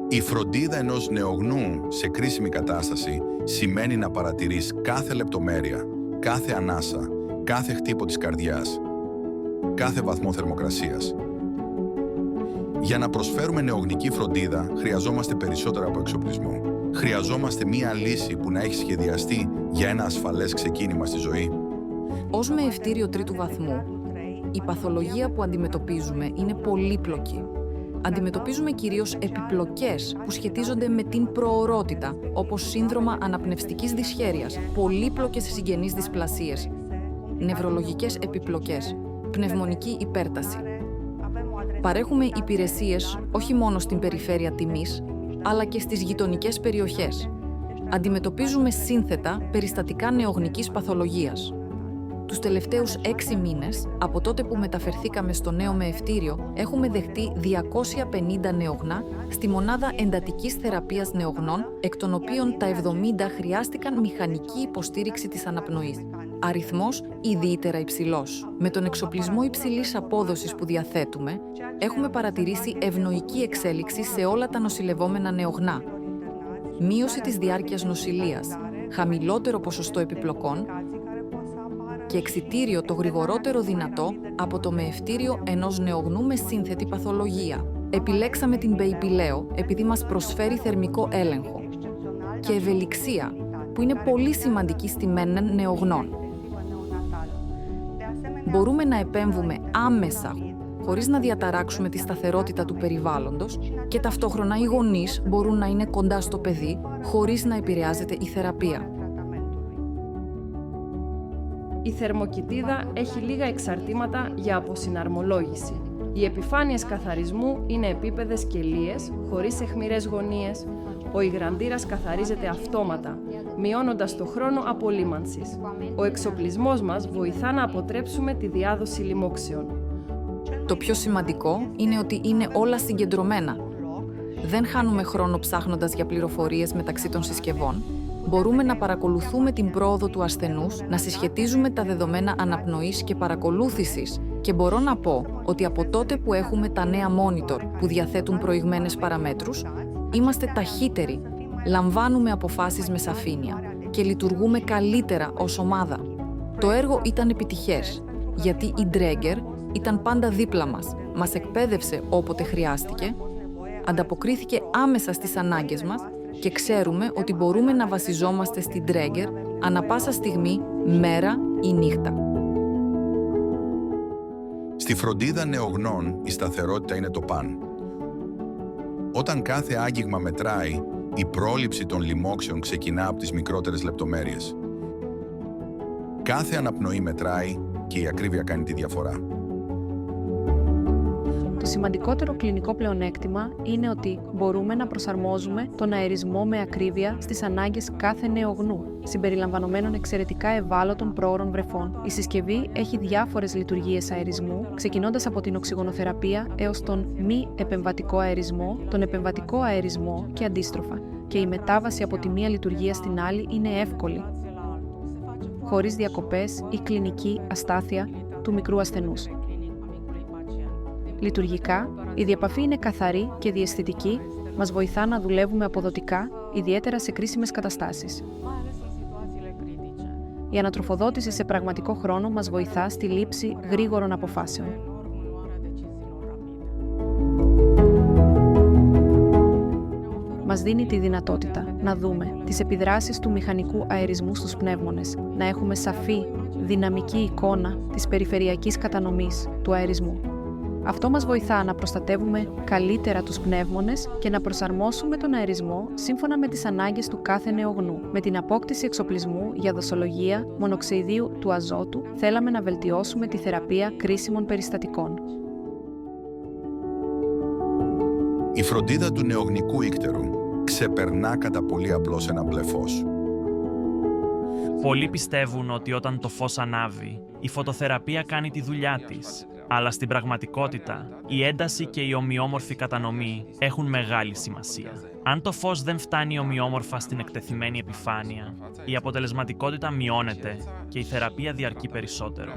Η φροντίδα ενός νεογνού σε κρίσιμη κατάσταση σημαίνει να παρατηρείς κάθε λεπτομέρεια, κάθε ανάσα, κάθε χτύπο της καρδιάς, κάθε βαθμό θερμοκρασίας. Για να προσφέρουμε νεογνική φροντίδα, χρειαζόμαστε περισσότερο από εξοπλισμό. Χρειαζόμαστε μία λύση που να έχει σχεδιαστεί για ένα ασφαλές ξεκίνημα στη ζωή. Ως μεευτήριο τρίτου βαθμού, η παθολογία που αντιμετωπίζουμε είναι πολύπλοκη. Αντιμετωπίζουμε κυρίως επιπλοκές που σχετίζονται με την προορότητα, όπως σύνδρομα αναπνευστικής δυσχέρειας, πολύπλοκες συγγενείς δυσπλασίες, νευρολογικές επιπλοκές, πνευμονική υπέρταση. Παρέχουμε υπηρεσίες όχι μόνο στην περιφέρεια τιμής, αλλά και στις γειτονικές περιοχές. Αντιμετωπίζουμε σύνθετα περιστατικά νεογνικής παθολογίας. Τους τελευταίους 6 μήνες, από τότε που μεταφερθήκαμε στο νέο μεευτήριο, έχουμε δεχτεί 250 νεογνά στη μονάδα εντατικής θεραπείας νεογνών, εκ των οποίων τα 70 χρειάστηκαν μηχανική υποστήριξη της αναπνοής. Αριθμός ιδιαίτερα υψηλός. Με τον εξοπλισμό υψηλής απόδοσης που διαθέτουμε, έχουμε παρατηρήσει ευνοϊκή εξέλιξη σε όλα τα νοσηλευόμενα νεογνά. Μείωση της διάρκειας νοσηλείας, χαμηλότερο ποσοστό επιπλοκών και εξιτήριο το γρηγορότερο δυνατό από το μεευτήριο ενός νεογνού με σύνθετη παθολογία. Επιλέξαμε την Baby Leo επειδή μας προσφέρει θερμικό έλεγχο και ευελιξία, που είναι πολύ σημαντική στη μένεν νεογνών. Μπορούμε να επέμβουμε άμεσα, χωρίς να διαταράξουμε τη σταθερότητα του περιβάλλοντος και ταυτόχρονα οι γονείς μπορούν να είναι κοντά στο παιδί, χωρίς να επηρεάζεται η θεραπεία. Η θερμοκοιτίδα έχει λίγα εξαρτήματα για αποσυναρμολόγηση. Οι επιφάνειες καθαρισμού είναι επίπεδες και λίες, χωρίς αιχμηρές γωνίες. Ο υγραντήρας καθαρίζεται αυτόματα, μειώνοντας το χρόνο απολύμανσης. Ο εξοπλισμός μας βοηθά να αποτρέψουμε τη διάδοση λοιμόξεων. Το πιο σημαντικό είναι ότι είναι όλα συγκεντρωμένα. Δεν χάνουμε χρόνο ψάχνοντας για πληροφορίες μεταξύ των συσκευών. Μπορούμε να παρακολουθούμε την πρόοδο του ασθενούς, να συσχετίζουμε τα δεδομένα αναπνοής και παρακολούθησης και μπορώ να πω ότι από τότε που έχουμε τα νέα monitor που διαθέτουν προηγμένες παραμέτρους, είμαστε ταχύτεροι, λαμβάνουμε αποφάσεις με σαφήνεια και λειτουργούμε καλύτερα ως ομάδα. Το έργο ήταν επιτυχές, γιατί η Dräger ήταν πάντα δίπλα μας εκπαίδευσε όποτε χρειάστηκε, ανταποκρίθηκε άμεσα στις ανάγκες μας και ξέρουμε ότι μπορούμε να βασιζόμαστε στην Dräger ανά πάσα στιγμή, μέρα ή νύχτα. Στη φροντίδα νεογνών η σταθερότητα είναι το παν. Όταν κάθε άγγιγμα μετράει, η πρόληψη των λοιμόξεων ξεκινά από τις μικρότερες λεπτομέρειες. Κάθε αναπνοή μετράει και η ακρίβεια κάνει τη διαφορά. Το σημαντικότερο κλινικό πλεονέκτημα είναι ότι μπορούμε να προσαρμόζουμε τον αερισμό με ακρίβεια στις ανάγκες κάθε νεογνού, συμπεριλαμβανομένων εξαιρετικά ευάλωτων πρόωρων βρεφών. Η συσκευή έχει διάφορες λειτουργίες αερισμού, ξεκινώντας από την οξυγονοθεραπεία έως τον μη επεμβατικό αερισμό, τον επεμβατικό αερισμό και αντίστροφα. Και η μετάβαση από τη μία λειτουργία στην άλλη είναι εύκολη, χωρίς διακοπές ή κλινική αστάθεια του μικρού ασθενούς. Λειτουργικά, η διαπαφή είναι καθαρή και διαισθητική, μας βοηθά να δουλεύουμε αποδοτικά, ιδιαίτερα σε κρίσιμες καταστάσεις. Η ανατροφοδότηση σε πραγματικό χρόνο μας βοηθά στη λήψη γρήγορων αποφάσεων. Μας δίνει τη δυνατότητα να δούμε τις επιδράσεις του μηχανικού αερισμού στους πνεύμονες, να έχουμε σαφή, δυναμική εικόνα της περιφερειακής κατανομής του αερισμού. Αυτό μας βοηθά να προστατεύουμε καλύτερα τους πνεύμονες και να προσαρμόσουμε τον αερισμό σύμφωνα με τις ανάγκες του κάθε νεογνού. Με την απόκτηση εξοπλισμού για δοσολογία μονοξεϊδίου του αζότου, θέλαμε να βελτιώσουμε τη θεραπεία κρίσιμων περιστατικών. Η φροντίδα του νεογνικού ίκτερου ξεπερνά κατά πολύ απλώς ένα μπλε φως. Πολλοί πιστεύουν ότι όταν το φως ανάβει, η φωτοθεραπεία κάνει τη δουλειά της. Αλλά στην πραγματικότητα, η ένταση και η ομοιόμορφη κατανομή έχουν μεγάλη σημασία. Αν το φως δεν φτάνει ομοιόμορφα στην εκτεθειμένη επιφάνεια, η αποτελεσματικότητα μειώνεται και η θεραπεία διαρκεί περισσότερο.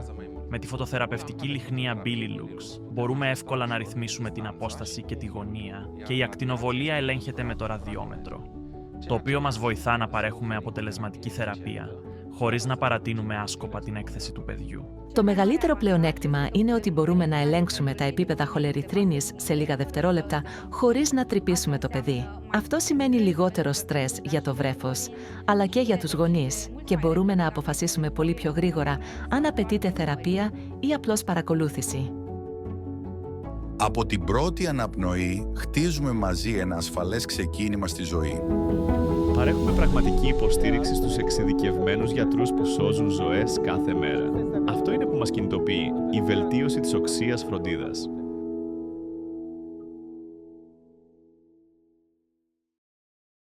Με τη φωτοθεραπευτική λιχνία Bililux μπορούμε εύκολα να ρυθμίσουμε την απόσταση και τη γωνία και η ακτινοβολία ελέγχεται με το ραδιόμετρο, το οποίο μας βοηθά να παρέχουμε αποτελεσματική θεραπεία, χωρίς να παρατείνουμε άσκοπα την έκθεση του παιδιού. Το μεγαλύτερο πλεονέκτημα είναι ότι μπορούμε να ελέγξουμε τα επίπεδα χολερυθρίνης σε λίγα δευτερόλεπτα χωρίς να τρυπήσουμε το παιδί. Αυτό σημαίνει λιγότερο στρες για το βρέφος, αλλά και για τους γονείς και μπορούμε να αποφασίσουμε πολύ πιο γρήγορα αν απαιτείται θεραπεία ή απλώς παρακολούθηση. Από την πρώτη αναπνοή χτίζουμε μαζί ένα ασφαλές ξεκίνημα στη ζωή. Παρέχουμε πραγματική υποστήριξη στους εξειδικευμένους γιατρούς που σώζουν ζωές κάθε μέρα. Αυτό είναι που μας κινητοποιεί, η βελτίωση της οξείας φροντίδας.